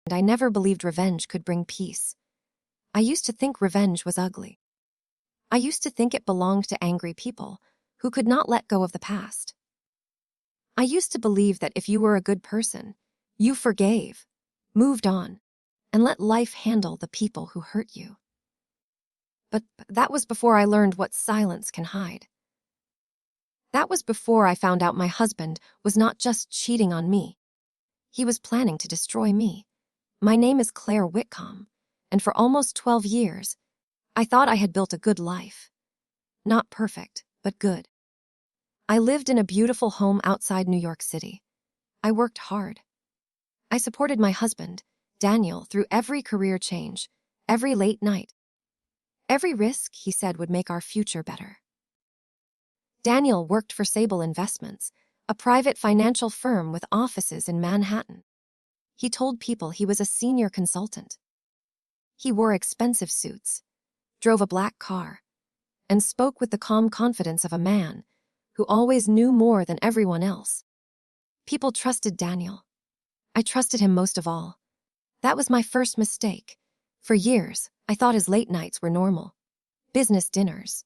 and I never believed revenge could bring peace. I used to think revenge was ugly. I used to think it belonged to angry people who could not let go of the past. I used to believe that if you were a good person, you forgave, moved on, and let life handle the people who hurt you. But that was before I learned what silence can hide. That was before I found out my husband was not just cheating on me. He was planning to destroy me. My name is Claire Whitcomb, and for almost 12 years, I thought I had built a good life. Not perfect, but good. I lived in a beautiful home outside New York City. I worked hard. I supported my husband, Daniel, through every career change, every late night. Every risk, he said, would make our future better. Daniel worked for Sable Investments, a private financial firm with offices in Manhattan. He told people he was a senior consultant. He wore expensive suits, drove a black car, and spoke with the calm confidence of a man who always knew more than everyone else. People trusted Daniel. I trusted him most of all. That was my first mistake. For years, I thought his late nights were normal. Business dinners,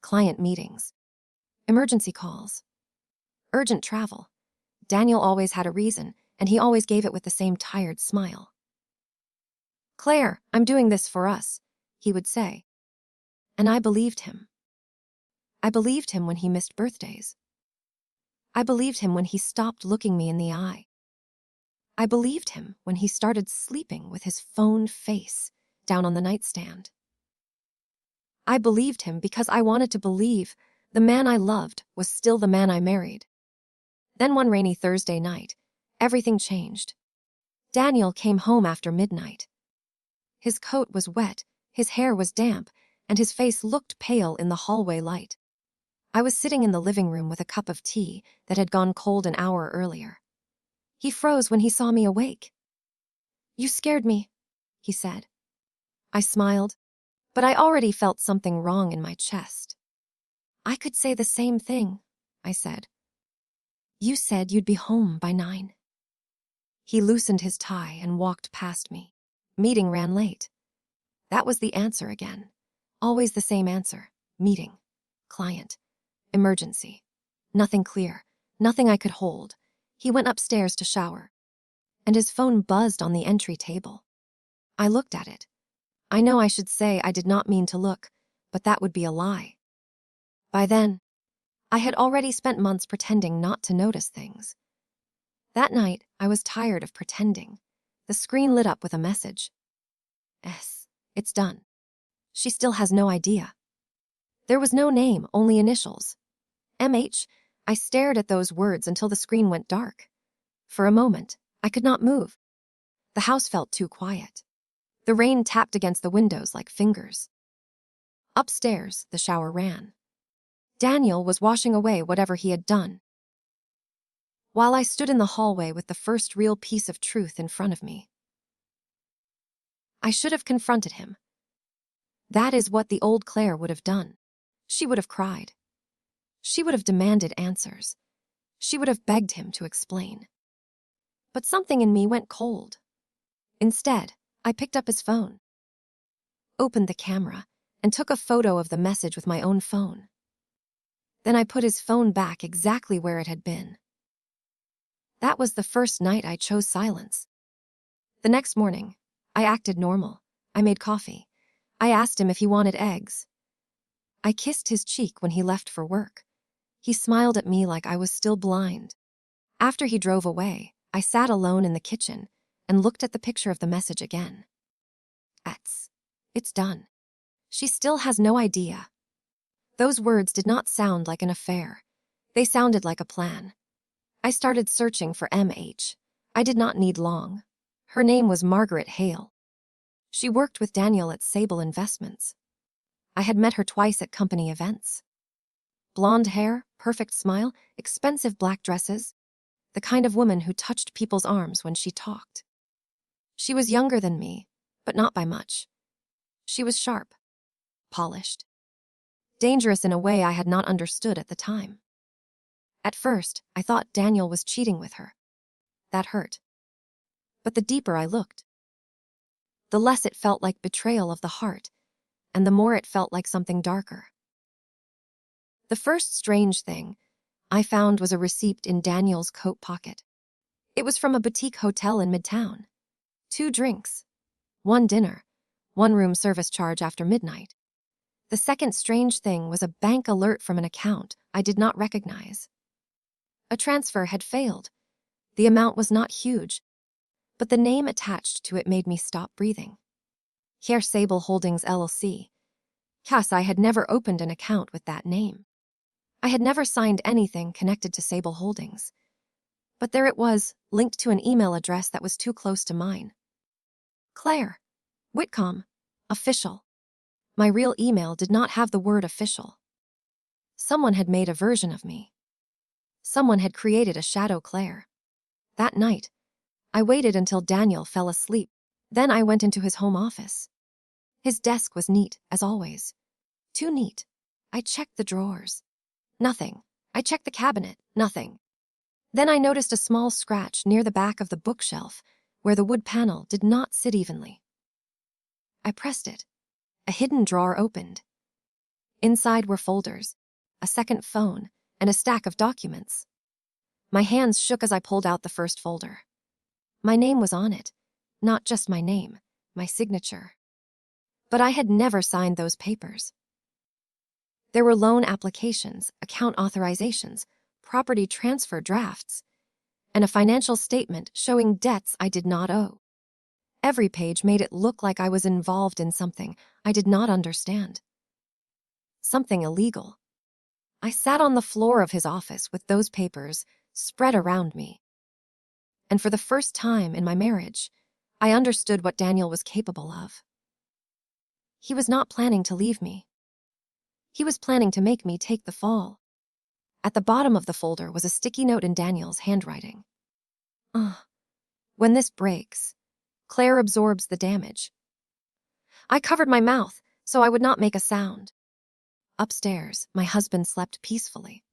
client meetings, emergency calls, urgent travel. Daniel always had a reason, and he always gave it with the same tired smile. "Claire, I'm doing this for us," he would say. And I believed him. I believed him when he missed birthdays. I believed him when he stopped looking me in the eye. I believed him when he started sleeping with his phone face down on the nightstand. I believed him because I wanted to believe the man I loved was still the man I married. Then one rainy Thursday night, everything changed. Daniel came home after midnight. His coat was wet, his hair was damp, and his face looked pale in the hallway light. I was sitting in the living room with a cup of tea that had gone cold an hour earlier. He froze when he saw me awake. "You scared me," he said. I smiled, but I already felt something wrong in my chest. "I could say the same thing," I said. "You said you'd be home by 9. He loosened his tie and walked past me. Meeting ran late. That was the answer again. Always the same answer. Meeting. Client. Emergency. Nothing clear. Nothing I could hold. He went upstairs to shower. And his phone buzzed on the entry table. I looked at it. I know I should say I did not mean to look, but that would be a lie. By then, I had already spent months pretending not to notice things. That night, I was tired of pretending. The screen lit up with a message. "S. It's done." She still has no idea. There was no name, only initials. MH. I stared at those words until the screen went dark. For a moment, I could not move. The house felt too quiet. The rain tapped against the windows like fingers. Upstairs, the shower ran. Daniel was washing away whatever he had done. While I stood in the hallway with the first real piece of truth in front of me. I should have confronted him. That is what the old Claire would have done. She would have cried. She would have demanded answers. She would have begged him to explain. But something in me went cold. Instead, I picked up his phone, opened the camera, and took a photo of the message with my own phone. Then I put his phone back exactly where it had been. That was the first night I chose silence. The next morning, I acted normal. I made coffee. I asked him if he wanted eggs. I kissed his cheek when he left for work. He smiled at me like I was still blind. After he drove away, I sat alone in the kitchen and looked at the picture of the message again. It's done. She still has no idea. Those words did not sound like an affair. They sounded like a plan. I started searching for MH. I did not need long. Her name was Margaret Hale. She worked with Daniel at Sable Investments. I had met her twice at company events. Blonde hair, perfect smile, expensive black dresses. The kind of woman who touched people's arms when she talked. She was younger than me, but not by much. She was sharp, polished, dangerous in a way I had not understood at the time. At first, I thought Daniel was cheating with her. That hurt. But the deeper I looked, the less it felt like betrayal of the heart, and the more it felt like something darker. The first strange thing I found was a receipt in Daniel's coat pocket. It was from a boutique hotel in Midtown. 2 drinks, 1 dinner, 1 room service charge after midnight. The second strange thing was a bank alert from an account I did not recognize. A transfer had failed. The amount was not huge, but the name attached to it made me stop breathing. Herr Sable Holdings LLC. I had never opened an account with that name. I had never signed anything connected to Sable Holdings. But there it was, linked to an email address that was too close to mine. Claire. Whitcomb. Official. My real email did not have the word official. Someone had made a version of me. Someone had created a shadow Claire. That night, I waited until Daniel fell asleep. Then I went into his home office. His desk was neat, as always. Too neat. I checked the drawers. Nothing. I checked the cabinet. Nothing. Then I noticed a small scratch near the back of the bookshelf, where the wood panel did not sit evenly. I pressed it. A hidden drawer opened. Inside were folders, a second phone, and a stack of documents. My hands shook as I pulled out the first folder. My name was on it. Not just my name, my signature. But I had never signed those papers. There were loan applications, account authorizations, property transfer drafts, and a financial statement showing debts I did not owe. Every page made it look like I was involved in something I did not understand. Something illegal. I sat on the floor of his office with those papers spread around me. And for the first time in my marriage, I understood what Daniel was capable of. He was not planning to leave me. He was planning to make me take the fall. At the bottom of the folder was a sticky note in Daniel's handwriting. When this breaks, Claire absorbs the damage. I covered my mouth so I would not make a sound. Upstairs, my husband slept peacefully.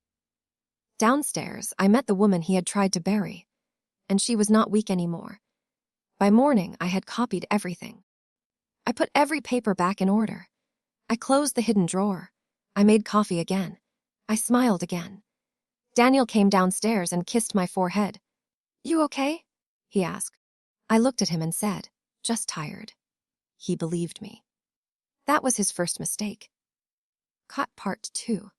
Downstairs, I met the woman he had tried to bury, and she was not weak anymore. By morning, I had copied everything. I put every paper back in order. I closed the hidden drawer. I made coffee again. I smiled again. Daniel came downstairs and kissed my forehead. "You okay?" he asked. I looked at him and said, "Just tired." He believed me. That was his first mistake. Cut part 2.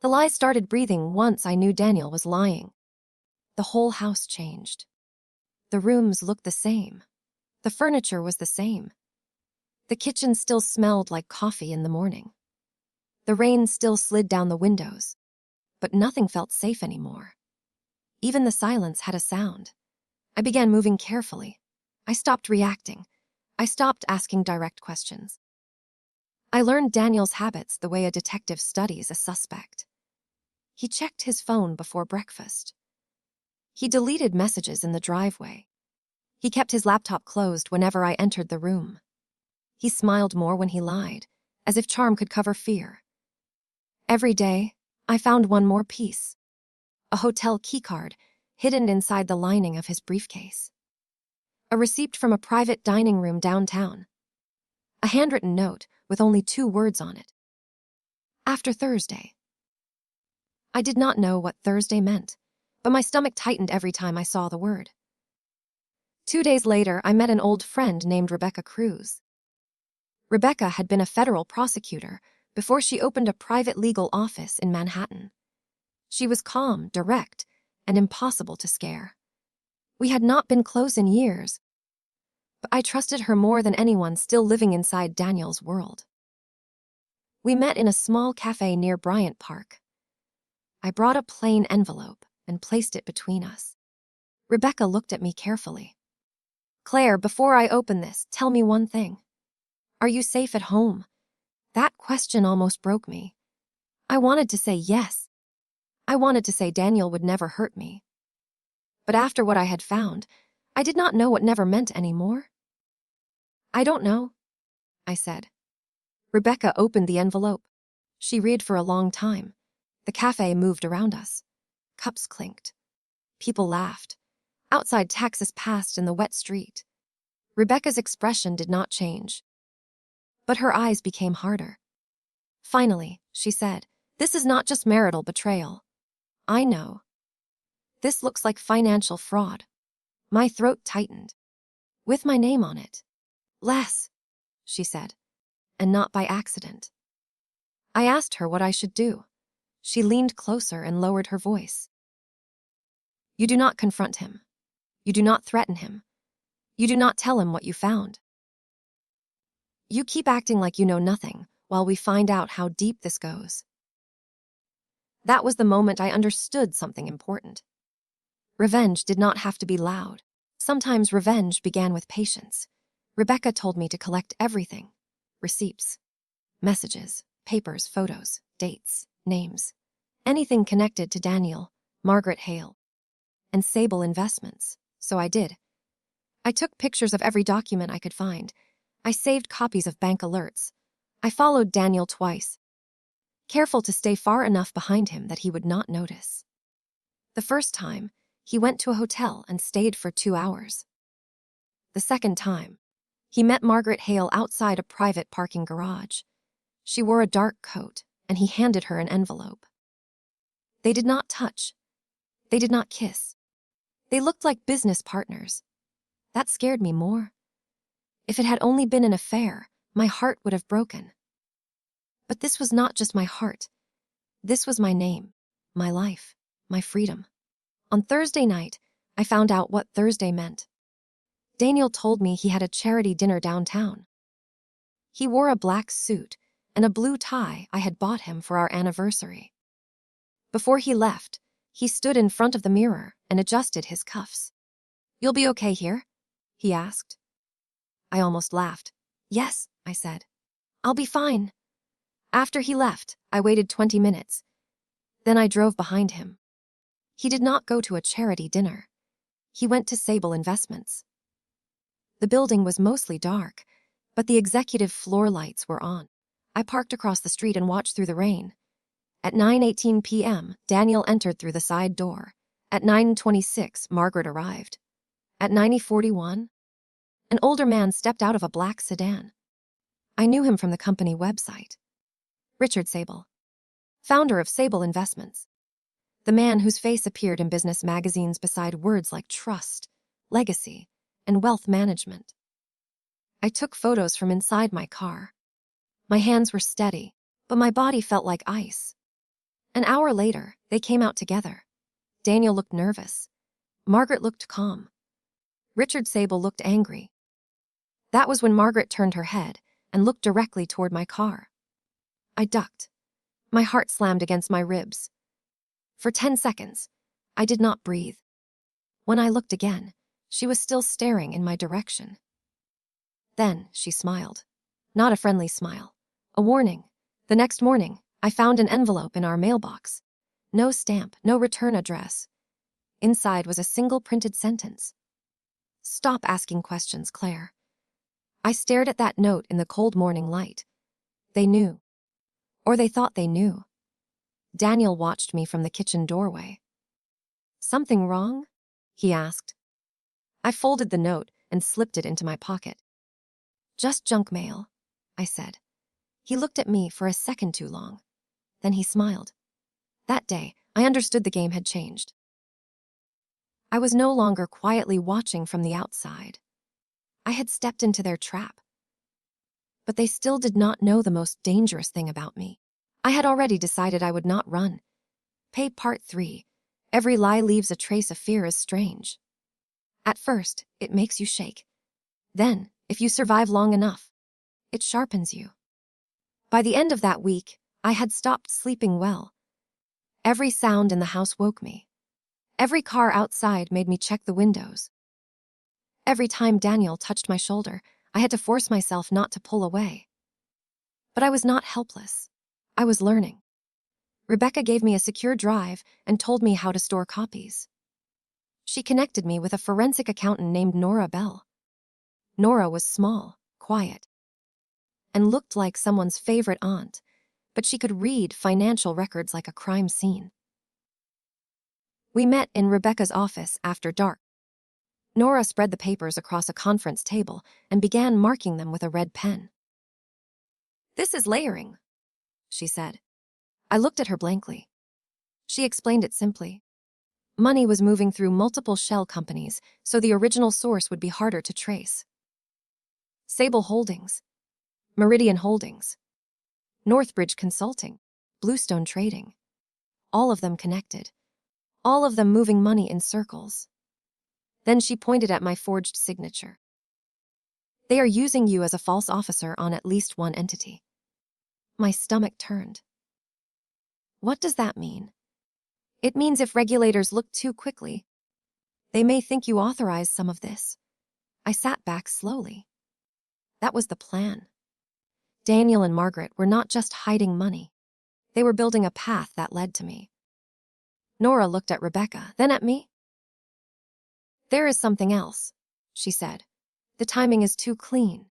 The lies started breathing once I knew Daniel was lying. The whole house changed. The rooms looked the same. The furniture was the same. The kitchen still smelled like coffee in the morning. The rain still slid down the windows, but nothing felt safe anymore. Even the silence had a sound. I began moving carefully. I stopped reacting. I stopped asking direct questions. I learned Daniel's habits the way a detective studies a suspect. He checked his phone before breakfast. He deleted messages in the driveway. He kept his laptop closed whenever I entered the room. He smiled more when he lied, as if charm could cover fear. Every day, I found one more piece. A hotel keycard hidden inside the lining of his briefcase. A receipt from a private dining room downtown. A handwritten note with only 2 words on it. After Thursday. I did not know what Thursday meant, but my stomach tightened every time I saw the word. 2 days later, I met an old friend named Rebecca Cruz. Rebecca had been a federal prosecutor before she opened a private legal office in Manhattan. She was calm, direct, and impossible to scare. We had not been close in years, but I trusted her more than anyone still living inside Daniel's world. We met in a small cafe near Bryant Park. I brought a plain envelope and placed it between us. Rebecca looked at me carefully. "Claire, before I open this, tell me one thing. Are you safe at home?" That question almost broke me. I wanted to say yes. I wanted to say Daniel would never hurt me. But after what I had found, I did not know what never meant anymore. "I don't know," I said. Rebecca opened the envelope. She read for a long time. The cafe moved around us. Cups clinked. People laughed. Outside taxis passed in the wet street. Rebecca's expression did not change, but her eyes became harder. Finally, she said, "This is not just marital betrayal. I know. This looks like financial fraud." My throat tightened. "With my name on it." "Less," she said, "and not by accident." I asked her what I should do. She leaned closer and lowered her voice. "You do not confront him. You do not threaten him. You do not tell him what you found. You keep acting like you know nothing while we find out how deep this goes." That was the moment I understood something important. Revenge did not have to be loud. Sometimes revenge began with patience. Rebecca told me to collect everything: receipts, messages, papers, photos, dates, names, anything connected to Daniel, Margaret Hale, and Sable Investments. So I did. I took pictures of every document I could find. I saved copies of bank alerts. I followed Daniel twice, careful to stay far enough behind him that he would not notice. The first time, he went to a hotel and stayed for 2 hours. The second time, he met Margaret Hale outside a private parking garage. She wore a dark coat, and he handed her an envelope. They did not touch. They did not kiss. They looked like business partners. That scared me more. If it had only been an affair, my heart would have broken. But this was not just my heart. This was my name, my life, my freedom. On Thursday night, I found out what Thursday meant. Daniel told me he had a charity dinner downtown. He wore a black suit and a blue tie I had bought him for our anniversary. Before he left, he stood in front of the mirror and adjusted his cuffs. "You'll be okay here?" he asked. I almost laughed. "Yes," I said. "I'll be fine." After he left, I waited 20 minutes. Then I drove behind him. He did not go to a charity dinner. He went to Sable Investments. The building was mostly dark, but the executive floor lights were on. I parked across the street and watched through the rain. At 9:18 p.m., Daniel entered through the side door. At 9:26, Margaret arrived. At 9:41, an older man stepped out of a black sedan. I knew him from the company website. Richard Sable, founder of Sable Investments. The man whose face appeared in business magazines beside words like trust, legacy, and wealth management. I took photos from inside my car. My hands were steady, but my body felt like ice. An hour later, they came out together. Daniel looked nervous. Margaret looked calm. Richard Sable looked angry. That was when Margaret turned her head and looked directly toward my car. I ducked. My heart slammed against my ribs. For 10 seconds, I did not breathe. When I looked again, she was still staring in my direction. Then she smiled. Not a friendly smile. A warning. The next morning, I found an envelope in our mailbox. No stamp, no return address. Inside was a single printed sentence. "Stop asking questions, Claire." I stared at that note in the cold morning light. They knew. Or they thought they knew. Daniel watched me from the kitchen doorway. "Something wrong?" he asked. I folded the note and slipped it into my pocket. "Just junk mail," I said. He looked at me for a second too long. Then he smiled. That day, I understood the game had changed. I was no longer quietly watching from the outside. I had stepped into their trap. But they still did not know the most dangerous thing about me. I had already decided I would not run. Pay Part 3. Every lie leaves a trace of fear is strange. At first, it makes you shake. Then, if you survive long enough, it sharpens you. By the end of that week, I had stopped sleeping well. Every sound in the house woke me. Every car outside made me check the windows. Every time Daniel touched my shoulder, I had to force myself not to pull away. But I was not helpless. I was learning. Rebecca gave me a secure drive and told me how to store copies. She connected me with a forensic accountant named Nora Bell. Nora was small, quiet, and looked like someone's favorite aunt, but she could read financial records like a crime scene. We met in Rebecca's office after dark. Nora spread the papers across a conference table and began marking them with a red pen. "This is layering," she said. I looked at her blankly. She explained it simply. Money was moving through multiple shell companies, so the original source would be harder to trace. Sable Holdings, Meridian Holdings, Northbridge Consulting, Bluestone Trading. All of them connected. All of them moving money in circles. Then she pointed at my forged signature. "They are using you as a false officer on at least one entity." My stomach turned. What does that mean? It means if regulators look too quickly, they may think you authorized some of this. I sat back slowly. That was the plan. Daniel and Margaret were not just hiding money. They were building a path that led to me. Nora looked at Rebecca, then at me. "There is something else," she said. "The timing is too clean.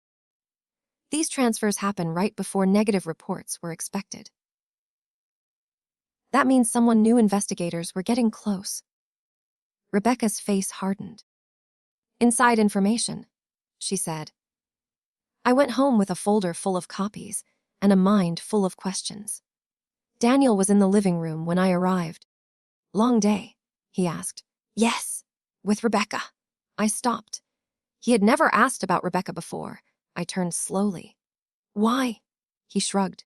These transfers happen right before negative reports were expected. That means someone knew investigators were getting close." Rebecca's face hardened. "Inside information," she said. I went home with a folder full of copies and a mind full of questions. Daniel was in the living room when I arrived. "Long day?" he asked. "Yes, with Rebecca." I stopped. He had never asked about Rebecca before. I turned slowly. "Why?" He shrugged.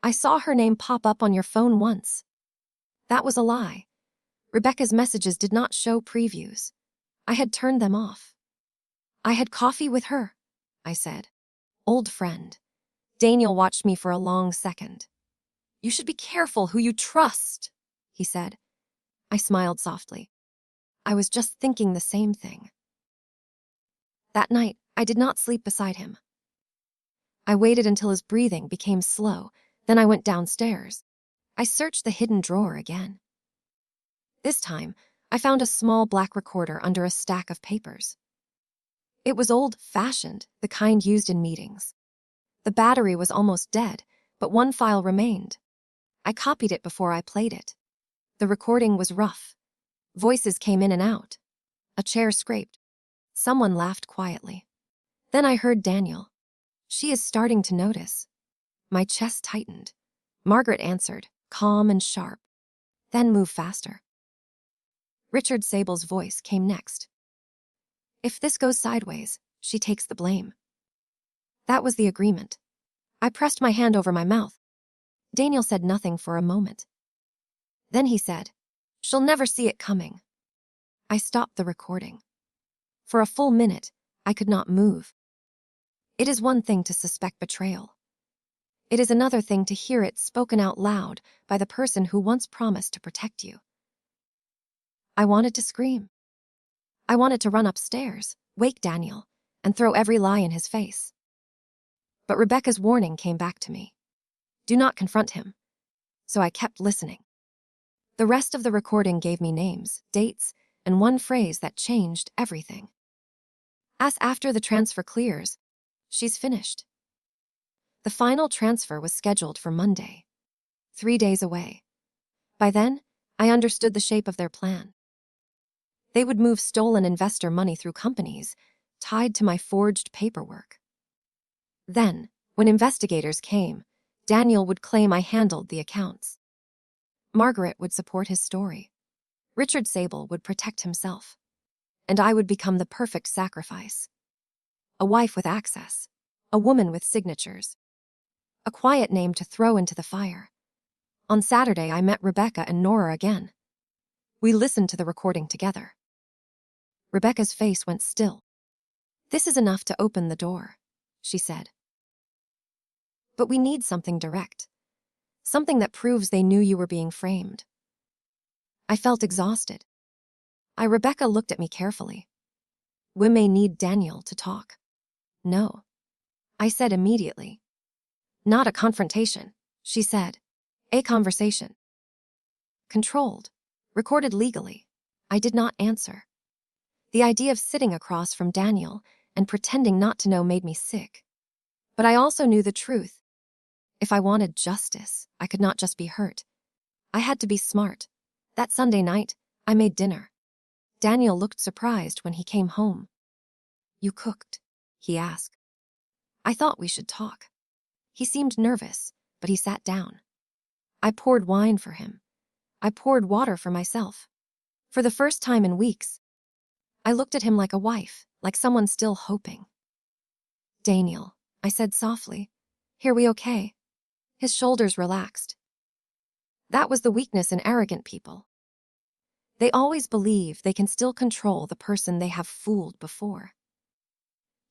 "I saw her name pop up on your phone once." That was a lie. Rebecca's messages did not show previews. I had turned them off. "I had coffee with her," I said. "Old friend." Daniel watched me for a long second. "You should be careful who you trust," he said. I smiled softly. I was just thinking the same thing. That night, I did not sleep beside him. I waited until his breathing became slow, then I went downstairs. I searched the hidden drawer again. This time, I found a small black recorder under a stack of papers. It was old-fashioned, the kind used in meetings. The battery was almost dead, but one file remained. I copied it before I played it. The recording was rough. Voices came in and out. A chair scraped. Someone laughed quietly. Then I heard Daniel. "She is starting to notice." My chest tightened. Margaret answered, calm and sharp. Then moved faster. Richard Sable's voice came next. "If this goes sideways, she takes the blame." That was the agreement. I pressed my hand over my mouth. Daniel said nothing for a moment. Then he said, "She'll never see it coming." I stopped the recording. For a full minute, I could not move. It is one thing to suspect betrayal. It is another thing to hear it spoken out loud by the person who once promised to protect you. I wanted to scream. I wanted to run upstairs, wake Daniel, and throw every lie in his face. But Rebecca's warning came back to me. Do not confront him. So I kept listening. The rest of the recording gave me names, dates, and one phrase that changed everything. "As after the transfer clears, she's finished." The final transfer was scheduled for Monday, 3 days away. By then, I understood the shape of their plan. They would move stolen investor money through companies tied to my forged paperwork. Then, when investigators came, Daniel would claim I handled the accounts. Margaret would support his story. Richard Sable would protect himself. And I would become the perfect sacrifice. A wife with access. A woman with signatures. A quiet name to throw into the fire. On Saturday, I met Rebecca and Nora again. We listened to the recording together. Rebecca's face went still. "This is enough to open the door," she said. "But we need something direct. Something that proves they knew you were being framed." I felt exhausted. Rebecca looked at me carefully. "We may need Daniel to talk." "No," I said immediately. "Not a confrontation," she said. "A conversation. Controlled. Recorded legally." I did not answer. The idea of sitting across from Daniel and pretending not to know made me sick. But I also knew the truth. If I wanted justice, I could not just be hurt. I had to be smart. That Sunday night, I made dinner. Daniel looked surprised when he came home. "You cooked?" he asked. I thought we should talk. He seemed nervous, but he sat down. I poured wine for him. I poured water for myself. For the first time in weeks, I looked at him like a wife, like someone still hoping. "Daniel," I said softly, "hear we okay?" His shoulders relaxed. That was the weakness in arrogant people. They always believe they can still control the person they have fooled before.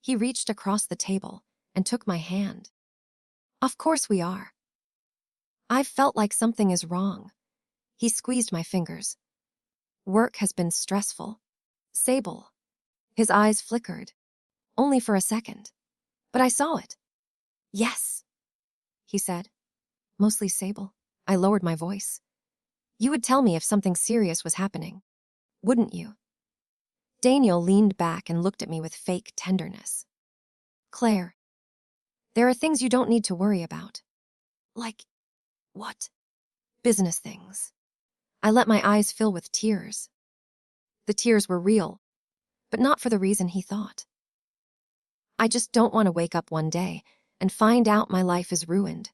He reached across the table and took my hand. "Of course we are." "I've felt like something is wrong." He squeezed my fingers. "Work has been stressful." "Sable." His eyes flickered. Only for a second. But I saw it. "Yes," he said. "Mostly Sable." I lowered my voice. "You would tell me if something serious was happening, wouldn't you?" Daniel leaned back and looked at me with fake tenderness. "Claire, there are things you don't need to worry about." "Like what?" "Business things." I let my eyes fill with tears. The tears were real, but not for the reason he thought. "I just don't want to wake up one day and find out my life is ruined."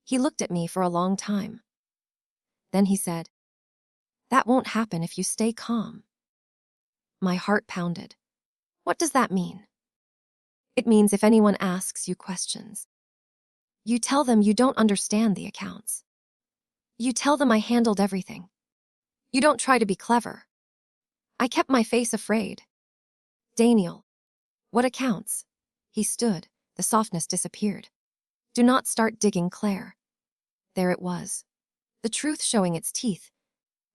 He looked at me for a long time. Then he said, "That won't happen if you stay calm." My heart pounded. "What does that mean?" "It means if anyone asks you questions, you tell them you don't understand the accounts. You tell them I handled everything. You don't try to be clever." I kept my face afraid. "Daniel, what accounts?" He stood. The softness disappeared. "Do not start digging, Claire." There it was. The truth showing its teeth.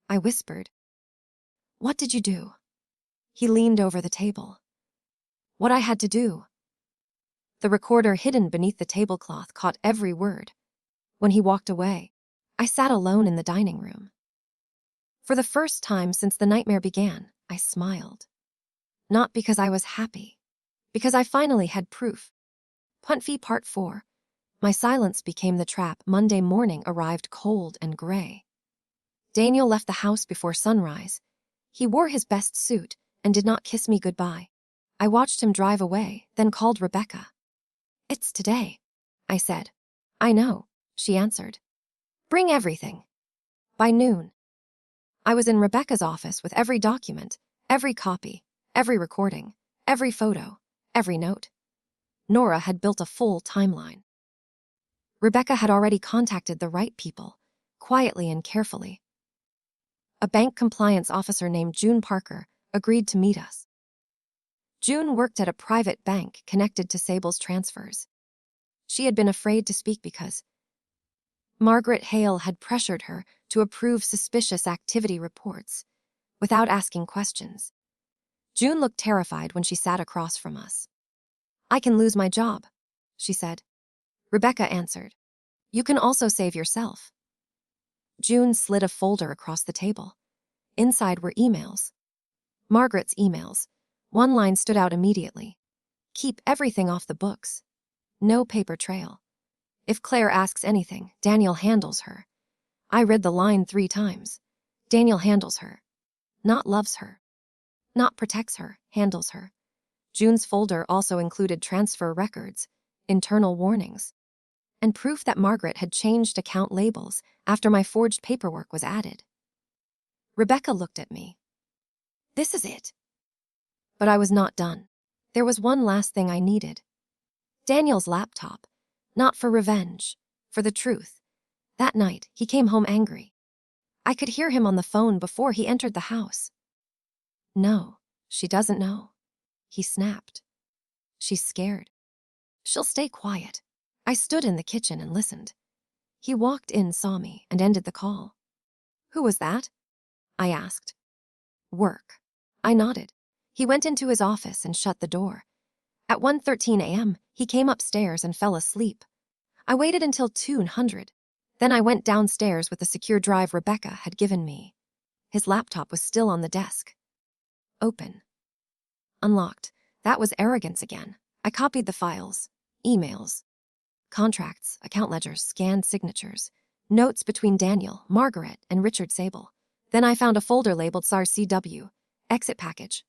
I whispered, "What did you do?" He leaned over the table. What I had to do. The recorder hidden beneath the tablecloth caught every word. When he walked away, I sat alone in the dining room. For the first time since the nightmare began, I smiled. Not because I was happy, because I finally had proof. Puntfi Part 4. My silence became the trap. Monday morning arrived cold and gray. Daniel left the house before sunrise. He wore his best suit and did not kiss me goodbye. I watched him drive away, then called Rebecca. "It's today," I said. "I know," she answered. "Bring everything." By noon, I was in Rebecca's office with every document, every copy, every recording, every photo, every note. Nora had built a full timeline. Rebecca had already contacted the right people, quietly and carefully. A bank compliance officer named June Parker agreed to meet us. June worked at a private bank connected to Sable's transfers. She had been afraid to speak because Margaret Hale had pressured her to approve suspicious activity reports without asking questions. June looked terrified when she sat across from us. "I can lose my job," she said. Rebecca answered, "You can also save yourself." June slid a folder across the table. Inside were emails. Margaret's emails. One line stood out immediately. "Keep everything off the books. No paper trail. If Claire asks anything, Daniel handles her." I read the line 3 times. Daniel handles her. Not loves her. Not protects her, handles her. June's folder also included transfer records, internal warnings, and proof that Margaret had changed account labels after my forged paperwork was added. Rebecca looked at me. "This is it." But I was not done. There was one last thing I needed. Daniel's laptop. Not for revenge, for the truth. That night, he came home angry. I could hear him on the phone before he entered the house. "No, she doesn't know," he snapped. "She's scared. She'll stay quiet." I stood in the kitchen and listened. He walked in, saw me, and ended the call. "Who was that?" I asked. "Work." I nodded. He went into his office and shut the door. At 1:13 a.m., he came upstairs and fell asleep. I waited until 2:00. Then I went downstairs with the secure drive Rebecca had given me. His laptop was still on the desk. Open. Unlocked. That was arrogance again. I copied the files, emails, contracts, account ledgers, scanned signatures, notes between Daniel, Margaret, and Richard Sable. Then I found a folder labeled SAR CW. Exit package.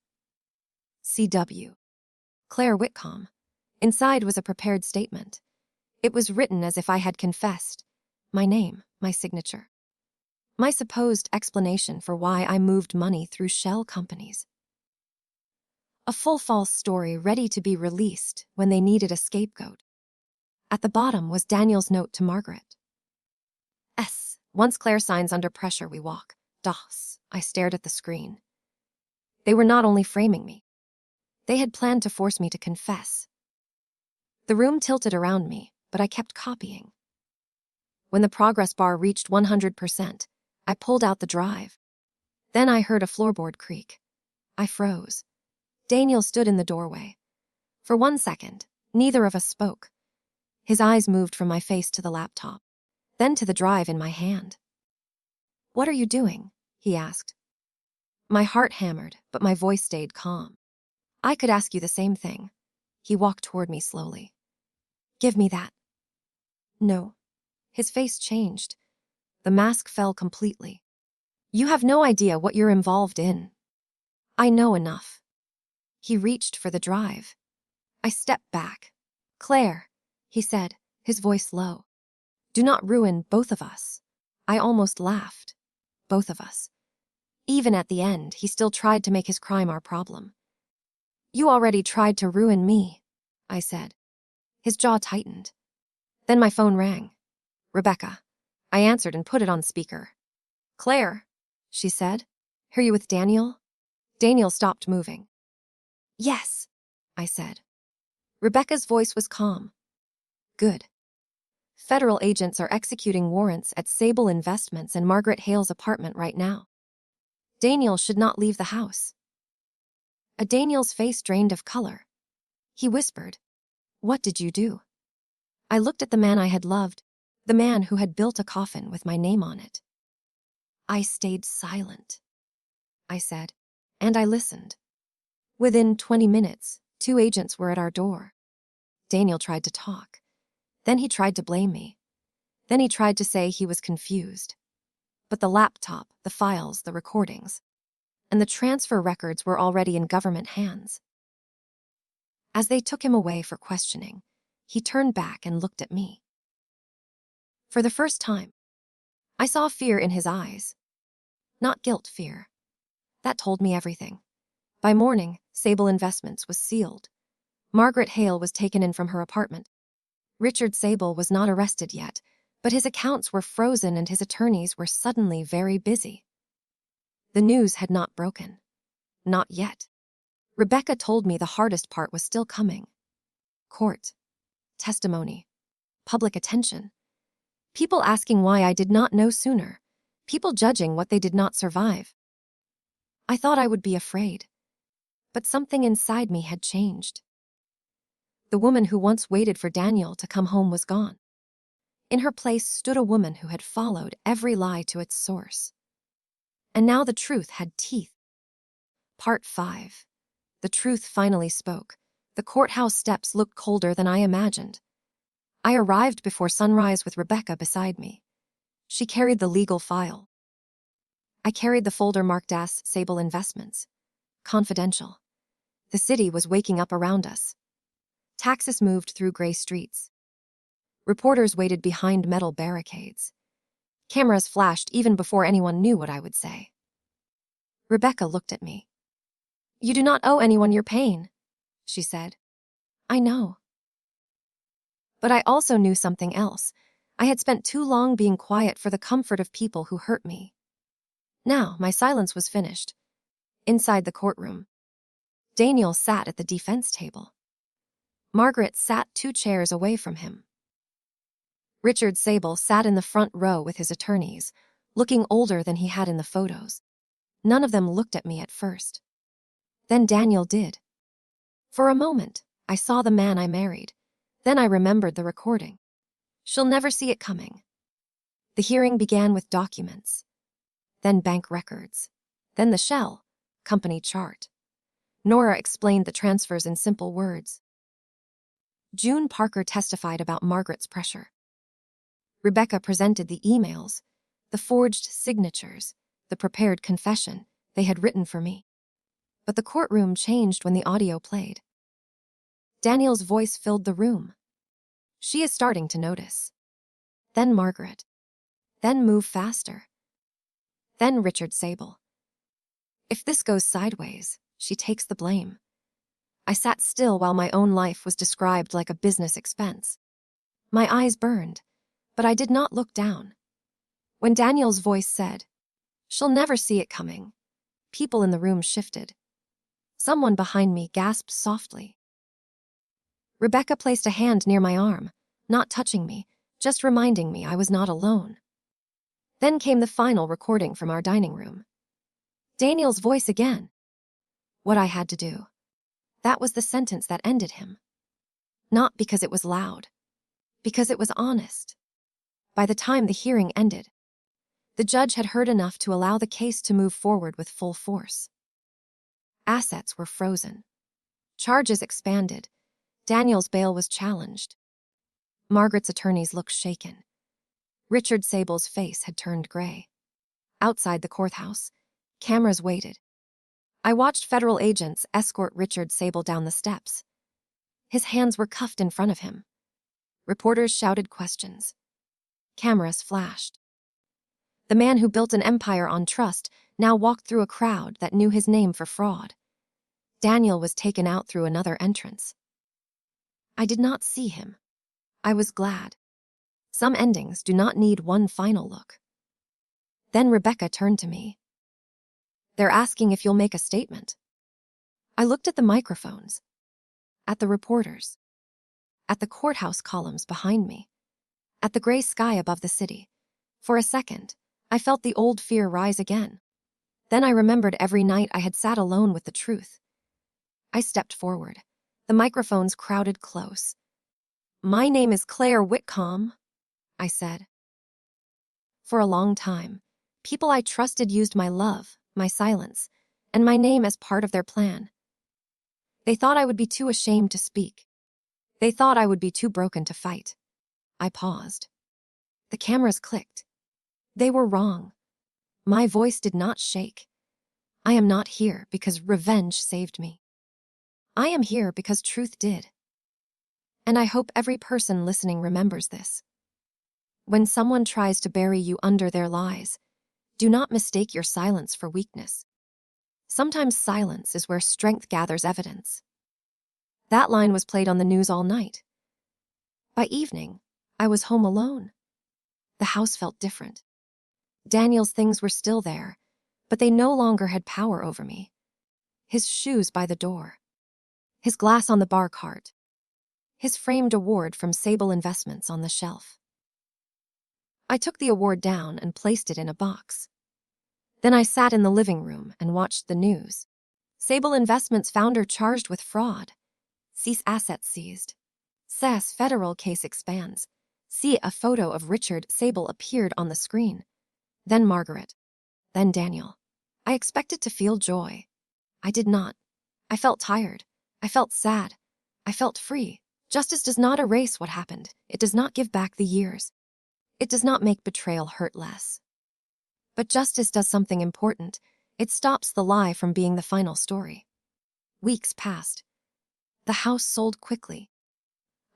CW. Claire Whitcomb. Inside was a prepared statement. It was written as if I had confessed. My name, my signature. My supposed explanation for why I moved money through shell companies. A full false story ready to be released when they needed a scapegoat. At the bottom was Daniel's note to Margaret. S. Once Claire signs under pressure, we walk. DOS. I stared at the screen. They were not only framing me. They had planned to force me to confess. The room tilted around me, but I kept copying. When the progress bar reached 100%, I pulled out the drive. Then I heard a floorboard creak. I froze. Daniel stood in the doorway. For 1 second, neither of us spoke. His eyes moved from my face to the laptop, then to the drive in my hand. "What are you doing?" he asked. My heart hammered, but my voice stayed calm. "I could ask you the same thing." He walked toward me slowly. "Give me that." "No." His face changed. The mask fell completely. "You have no idea what you're involved in." "I know enough." He reached for the drive. I stepped back. "Claire," he said, his voice low. "Do not ruin both of us." I almost laughed. Both of us. Even at the end, he still tried to make his crime our problem. "You already tried to ruin me," I said. His jaw tightened. Then my phone rang. "Rebecca." I answered and put it on speaker. "Claire," she said. "Are you with Daniel?" Daniel stopped moving. "Yes," I said. Rebecca's voice was calm. "Good. Federal agents are executing warrants at Sable Investments and Margaret Hale's apartment right now. Daniel should not leave the house." Daniel's face drained of color. He whispered, "What did you do?" I looked at the man I had loved, the man who had built a coffin with my name on it. "I stayed silent," I said, and I listened. Within 20 minutes, 2 agents were at our door. Daniel tried to talk. Then he tried to blame me. Then he tried to say he was confused. But the laptop, the files, the recordings, and the transfer records were already in government hands. As they took him away for questioning, he turned back and looked at me. For the first time, I saw fear in his eyes. Not guilt fear. That told me everything. By morning, Sable Investments was sealed. Margaret Hale was taken in from her apartment. Richard Sable was not arrested yet, but his accounts were frozen and his attorneys were suddenly very busy. The news had not broken. Not yet. Rebecca told me the hardest part was still coming. Court. Testimony. Public attention. People asking why I did not know sooner. People judging what they did not survive. I thought I would be afraid. But something inside me had changed. The woman who once waited for Daniel to come home was gone. In her place stood a woman who had followed every lie to its source. And now the truth had teeth. Part 5. The truth finally spoke. The courthouse steps looked colder than I imagined. I arrived before sunrise with Rebecca beside me. She carried the legal file. I carried the folder marked as Sable Investments. Confidential. The city was waking up around us. Taxis moved through gray streets. Reporters waited behind metal barricades. Cameras flashed even before anyone knew what I would say. Rebecca looked at me. "You do not owe anyone your pain," she said. "I know." But I also knew something else. I had spent too long being quiet for the comfort of people who hurt me. Now, my silence was finished. Inside the courtroom, Daniel sat at the defense table. Margaret sat 2 chairs away from him. Richard Sable sat in the front row with his attorneys, looking older than he had in the photos. None of them looked at me at first. Then Daniel did. For a moment, I saw the man I married. Then I remembered the recording. She'll never see it coming. The hearing began with documents, then bank records, then the shell, company chart. Nora explained the transfers in simple words. June Parker testified about Margaret's pressure. Rebecca presented the emails, the forged signatures, the prepared confession they had written for me. But the courtroom changed when the audio played. Daniel's voice filled the room. She is starting to notice. Then Margaret. Then move faster. Then Richard Sable. If this goes sideways, she takes the blame. I sat still while my own life was described like a business expense. My eyes burned, but I did not look down. When Daniel's voice said, "She'll never see it coming," people in the room shifted. Someone behind me gasped softly. Rebecca placed a hand near my arm, not touching me, just reminding me I was not alone. Then came the final recording from our dining room. Daniel's voice again. What I had to do. That was the sentence that ended him. Not because it was loud, because it was honest. By the time the hearing ended, the judge had heard enough to allow the case to move forward with full force. Assets were frozen. Charges expanded. Daniel's bail was challenged. Margaret's attorneys looked shaken. Richard Sable's face had turned gray. Outside the courthouse, cameras waited. I watched federal agents escort Richard Sable down the steps. His hands were cuffed in front of him. Reporters shouted questions. Cameras flashed. The man who built an empire on trust now walked through a crowd that knew his name for fraud. Daniel was taken out through another entrance. I did not see him. I was glad. Some endings do not need one final look. Then Rebecca turned to me. "They're asking if you'll make a statement." I looked at the microphones, at the reporters, at the courthouse columns behind me, at the gray sky above the city. For a second, I felt the old fear rise again. Then I remembered every night I had sat alone with the truth. I stepped forward. The microphones crowded close. "My name is Claire Whitcomb," I said. For a long time, people I trusted used my love, my silence, and my name as part of their plan. They thought I would be too ashamed to speak. They thought I would be too broken to fight. I paused. The cameras clicked. They were wrong. My voice did not shake. I am not here because revenge saved me. I am here because truth did. And I hope every person listening remembers this. When someone tries to bury you under their lies, do not mistake your silence for weakness. Sometimes silence is where strength gathers evidence. That line was played on the news all night. By evening, I was home alone. The house felt different. Daniel's things were still there, but they no longer had power over me. His shoes by the door. His glass on the bar cart. His framed award from Sable Investments on the shelf. I took the award down and placed it in a box. Then I sat in the living room and watched the news. Sable Investments founder charged with fraud. Cease assets seized. SAS federal case expands. See, a photo of Richard Sable appeared on the screen. Then Margaret. Then Daniel. I expected to feel joy. I did not. I felt tired. I felt sad. I felt free. Justice does not erase what happened. It does not give back the years. It does not make betrayal hurt less. But justice does something important. It stops the lie from being the final story. Weeks passed. The house sold quickly.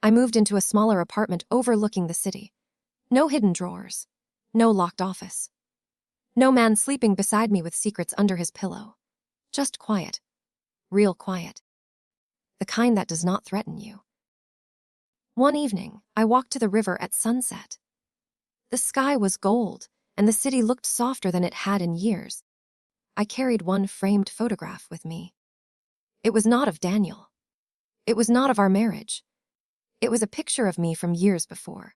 I moved into a smaller apartment overlooking the city. No hidden drawers. No locked office. No man sleeping beside me with secrets under his pillow. Just quiet. Real quiet. The kind that does not threaten you. One evening, I walked to the river at sunset. The sky was gold, and the city looked softer than it had in years. I carried one framed photograph with me. It was not of Daniel. It was not of our marriage. It was a picture of me from years before.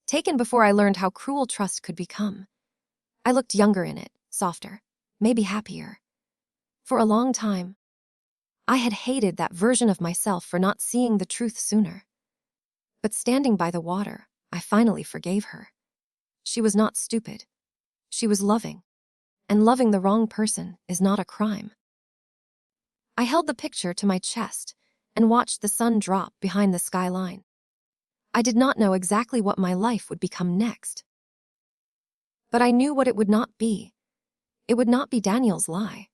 Taken before I learned how cruel trust could become. I looked younger in it, softer, maybe happier. For a long time, I had hated that version of myself for not seeing the truth sooner. But standing by the water, I finally forgave her. She was not stupid. She was loving. And loving the wrong person is not a crime. I held the picture to my chest and watched the sun drop behind the skyline. I did not know exactly what my life would become next. But I knew what it would not be. It would not be Daniel's lie.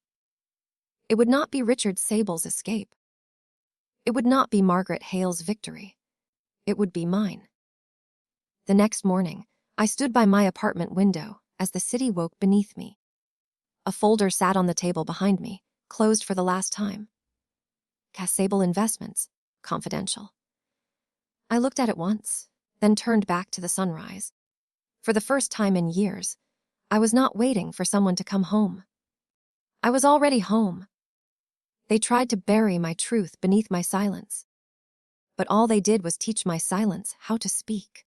It would not be Richard Sable's escape. It would not be Margaret Hale's victory. It would be mine. The next morning, I stood by my apartment window as the city woke beneath me. A folder sat on the table behind me, closed for the last time. Cass Sable Investments, confidential. I looked at it once, then turned back to the sunrise. For the first time in years, I was not waiting for someone to come home. I was already home. They tried to bury my truth beneath my silence. But all they did was teach my silence how to speak.